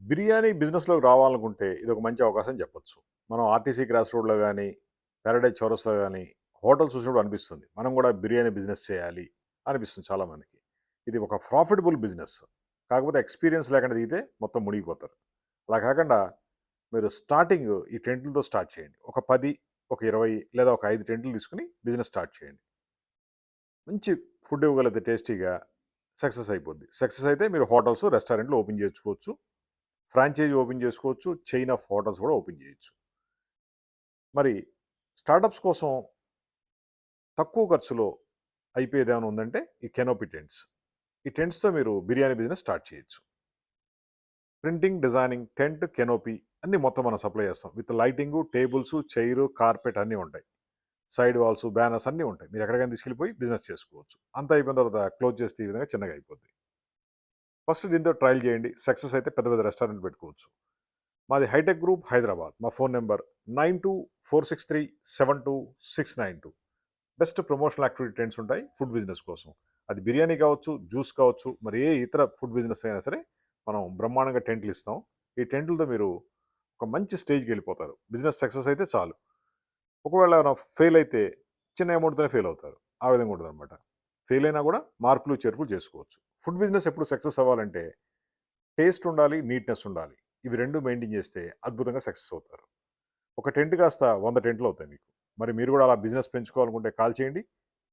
బిర్యానీ బిజినెస్‌లోకి రావాలనుకుంటే ఇదొక మంచి అవకాశం చెప్పొచ్చు. మనం ఆర్టీసీ క్రాస్ రోడ్‌లో గాని, పారడైజ్ చౌరస్తాలో గాని హోటల్స్ చూసినప్పుడు అనిపిస్తుంది. మనం గూడా బిర్యానీ బిజినెస్ చేయాలి అనిపిస్తుంది చాలామందికి. ఇది ఒక ప్రాఫిటబుల్ బిజినెస్. కాకపోతే ఎక్స్‌పీరియన్స్ లేకుండా దిగితే మొత్తం మునిగిపోతారు. అలా కాకుండా మీరు స్టార్టింగ్ ఈ టెంట్‌లతో స్టార్ట్ చేయండి. ఒక 10, ఒక 20 లేదా ఒక 5 టెంట్లు తీసుకొని బిజినెస్ స్టార్ట్ చేయండి. మంచి ఫుడ్ ఇవ్వగలిగితే టేస్టీగా సక్సెస్ అయిపోద్ది. సక్సెస్ అయితే మీరు హోటల్స్, రెస్టారెంట్లు ఓపెన్ చేసుకోవచ్చు. ఫ్రాంచైజీ ఓపెన్ చేసుకోవచ్చు. చైన్ ఆఫ్ హోటల్స్ కూడా ఓపెన్ చేయొచ్చు. మరి స్టార్టప్స్ కోసం తక్కువ ఖర్చులో అయిపోయేదేమైనా ఉందంటే ఈ కెనోపీ టెంట్స్. ఈ టెంట్స్‌తో మీరు బిర్యానీ బిజినెస్ స్టార్ట్ చేయొచ్చు. ప్రింటింగ్, డిజైనింగ్, టెంట్, కెనోపీ అన్నీ మొత్తం మనం సప్లై చేస్తాం. With lighting, tables, chair, carpet అన్నీ ఉంటాయి. సైడ్ వాల్స్, బ్యానర్స్ అన్నీ ఉంటాయి. మీరు ఎక్కడికైనా తీసుకెళ్ళిపోయి బిజినెస్ చేసుకోవచ్చు. అంతా అయిపోయిన తర్వాత క్లోజ్ చేస్తే ఈ విధంగా చిన్నగా అయిపోద్ది. ఫస్ట్ దీంతో ట్రయల్ చేయండి. సక్సెస్ అయితే పెద్ద పెద్ద రెస్టారెంట్ పెట్టుకోవచ్చు. మాది హైటెక్ గ్రూప్ హైదరాబాద్. మా phone number 9246372692. Best promotional activity tents ఉంటాయి ఫుడ్ బిజినెస్ కోసం. అది బిర్యానీ కావచ్చు, జ్యూస్ కావచ్చు, మరి ఏ ఇతర ఫుడ్ బిజినెస్ అయినా సరే మనం బ్రహ్మాండంగా టెంట్లు ఇస్తాం. ఈ టెంట్లతో మీరు ఒక మంచి స్టేజ్‌కి వెళ్ళిపోతారు. బిజినెస్ సక్సెస్ అయితే చాలు. ఒకవేళ ఏమైనా ఫెయిల్ అయితే చిన్న అమౌంట్‌తోనే ఫెయిల్ అవుతారు. ఆ విధంగా ఉంటదనమాట. ఫెయిల్ అయినా కూడా మార్పులు, చేర్పులు చేసుకోవచ్చు. ఫుడ్ బిజినెస్ ఎప్పుడు సక్సెస్ అవ్వాలంటే టేస్ట్ ఉండాలి, నీట్‌నెస్ ఉండాలి. ఇవి 2 మెయింటైన్ చేస్తే అద్భుతంగా సక్సెస్ అవుతారు. ఒక టెంట్ కాస్త 100 టెంట్లు అవుతాయి మీకు. మరి మీరు కూడా అలా బిజినెస్ పెంచుకోవాలనుకుంటే కాల్ చేయండి.